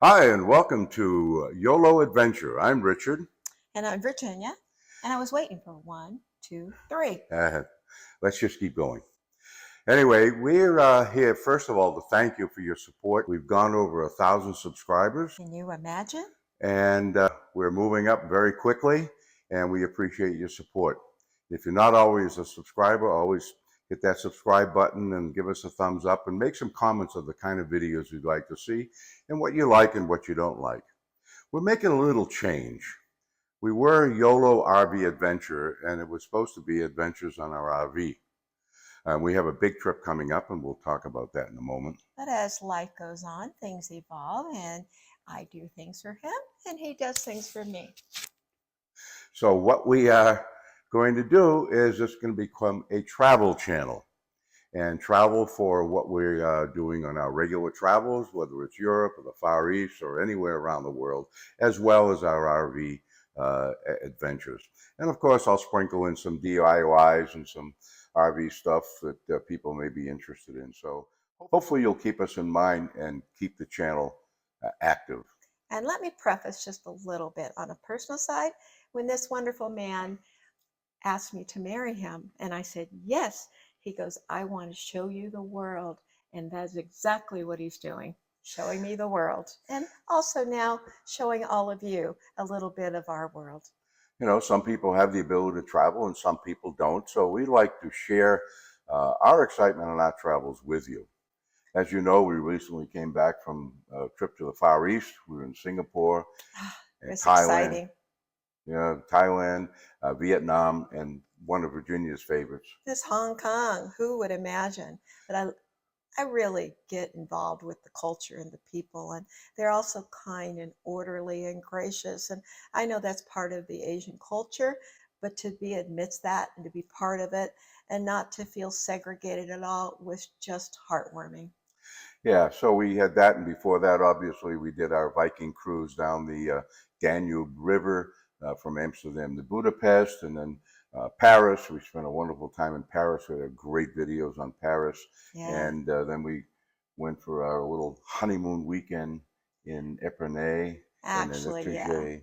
Hi, and welcome to YOLO Adventure. I'm Richard. And I'm Virginia, and I was waiting for one, two, three. Uh, let's just keep going. Anyway, we're here, first of all, to thank you for your support. We've gone over 1,000 subscribers, Can you imagine? and we're moving up very quickly, and we appreciate your support. If you're not always a subscriber, always hit that subscribe button and give us a thumbs up and make some comments of the kind of videos you'd like to see and what you like and what you don't like. We're making a little change. We were YOLO RV Adventure, and it was supposed to be adventures on our RV. We have a big trip coming up, and we'll talk about that in a moment. But as life goes on, things evolve, and I do things for him, and he does things for me. So what we are going to do is it's going to become a travel channel, and travel for what we're doing on our regular travels, whether it's Europe or the Far East or anywhere around the world, as well as our RV adventures. And of course, I'll sprinkle in some DIYs and some RV stuff that people may be interested in. So hopefully you'll keep us in mind and keep the channel active. And let me preface just a little bit on a personal side. When this wonderful man asked me to marry him, and I said, yes, he goes, I want to show you the world. And that's exactly what he's doing, showing me the world. And also now showing all of you a little bit of our world. You know, some people have the ability to travel and some people don't. So we like to share our excitement on our travels with you. As you know, we recently came back from a trip to the Far East. We were in Singapore and It's Thailand. exciting. Thailand, Vietnam, and one of Virginia's favorites. This Hong Kong, who would imagine? But I really get involved with the culture and the people, and they're also kind and orderly and gracious. And I know that's part of the Asian culture, but to be amidst that and to be part of it and not to feel segregated at all was just heartwarming. Yeah, so we had that, and before that, obviously, we did our Viking cruise down the Danube River from Amsterdam to Budapest, and then Paris. We spent a wonderful time in Paris. We had great videos on Paris, Yeah, and then we went for our little honeymoon weekend in Epernay and in actually, yeah. Etouge.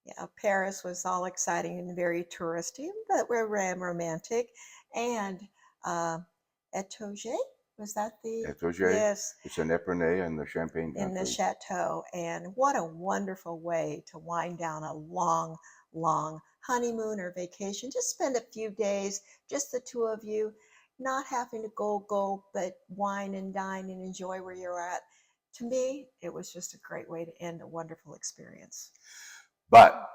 Yeah, Paris was all exciting and very touristy, but we're romantic. And Etouge, was that the? Etouge, Yes, it's in Epernay in the Champagne in the country. chateau. And what a wonderful way to wind down a long, long honeymoon or vacation. Just spend a few days, just the two of you, not having to go, but wine and dine and enjoy where you're at. To me, it was just a great way to end a wonderful experience. But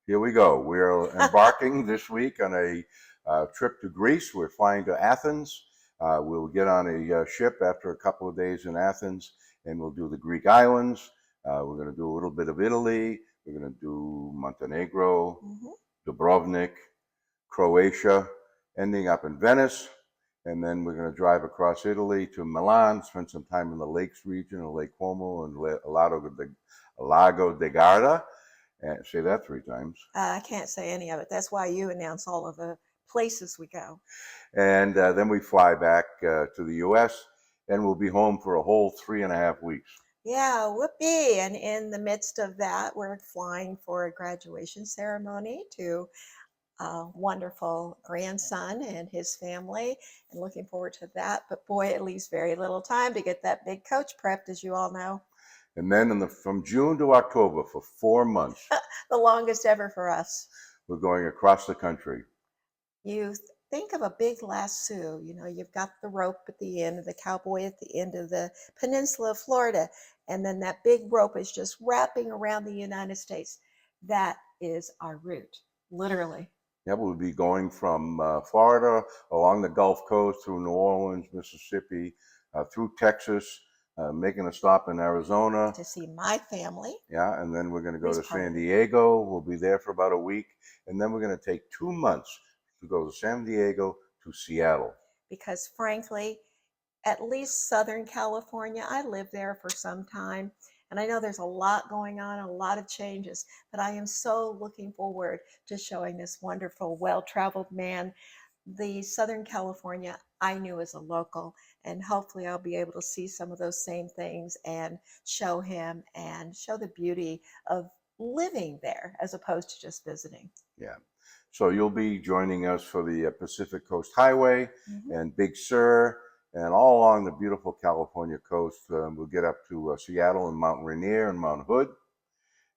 here we go. We're embarking this week on a trip to Greece. We're flying to Athens. We'll get on a ship after a couple of days in Athens, and we'll do the Greek islands. We're going to do a little bit of Italy. We're going to do Montenegro, Dubrovnik, Croatia, ending up in Venice. And then we're going to drive across Italy to Milan, spend some time in the lakes region, Lake Como and Lago de Garda. And say that 3 times. I can't say any of it. That's why you announce all of the places we go. And then we fly back to the U.S. and we'll be home for a whole 3.5 weeks. Yeah, whoopee. And in the midst of that, we're flying for a graduation ceremony to a wonderful grandson and his family, and looking forward to that. But boy, it leaves very little time to get that big coach prepped, as you all know. And then from June to October for 4 months, The longest ever for us. we're going across the country. You think of a big lasso, you've got the rope at the end, the cowboy at the end of the peninsula of Florida, and then that big rope is just wrapping around the United States. That is our route, literally. Yeah, we'll be going from Florida along the Gulf Coast through New Orleans, Mississippi, through Texas, making a stop in Arizona. To see my family. Yeah, and then we're going to go to Part San of it. Diego. We'll be there for about a week. And then we're going to take 2 months to go to San Diego to Seattle. Because frankly, at least Southern California, I lived there for some time. And I know there's a lot going on, a lot of changes, but I am so looking forward to showing this wonderful, well-traveled man the Southern California I knew as a local, and hopefully I'll be able to see some of those same things and show him and show the beauty of living there as opposed to just visiting. Yeah. So you'll be joining us for the Pacific Coast Highway Mhm. and Big Sur and all along the beautiful California coast. We'll get up to Seattle and Mount Rainier and Mount Hood.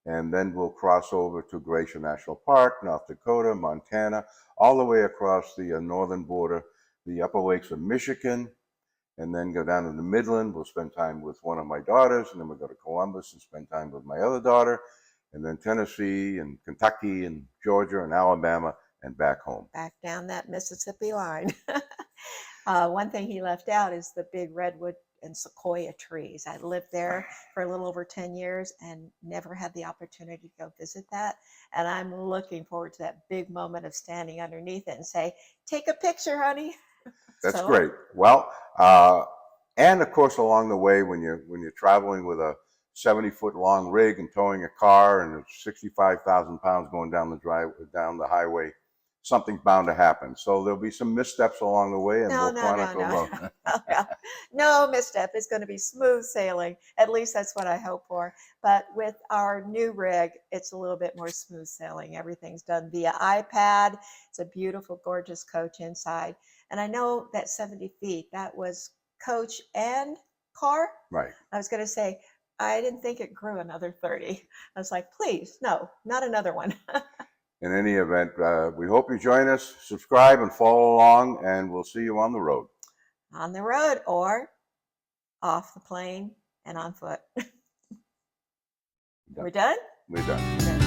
And then we'll cross over to Glacier National Park, North Dakota, Montana, all the way across the northern border, the upper lakes of Michigan, and then go down to the Midland. We'll spend time with one of my daughters, and then we'll go to Columbus and spend time with my other daughter, and then Tennessee and Kentucky and Georgia and Alabama and back home. Back down that Mississippi line. One thing he left out is the big redwood and sequoia trees. I lived there for a little over 10 years and never had the opportunity to go visit that. And I'm looking forward to that big moment of standing underneath it and say, take a picture, honey. That's So, great. Well, and of course, along the way, when you're traveling with a 70-foot long rig and towing a car and it's 65,000 pounds going down the highway, something's bound to happen. So there'll be some missteps along the way, and no, we'll no, no, chronicle no, them. no, no misstep. It's going to be smooth sailing. At least that's what I hope for. But with our new rig, it's a little bit more smooth sailing. Everything's done via iPad. It's a beautiful, gorgeous coach inside. And I know that 70 feet, that was coach and car. Right. I was going to say, I didn't think it grew another 30. I was like, please, no, not another one. In any event, we hope you join us, subscribe, and follow along, and we'll see you on the road. On the road or off the plane and on foot. We're done? We're done. Done.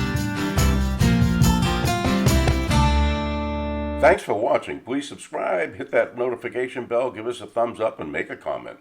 Thanks for watching. Please subscribe, hit that notification bell, give us a thumbs up, and make a comment.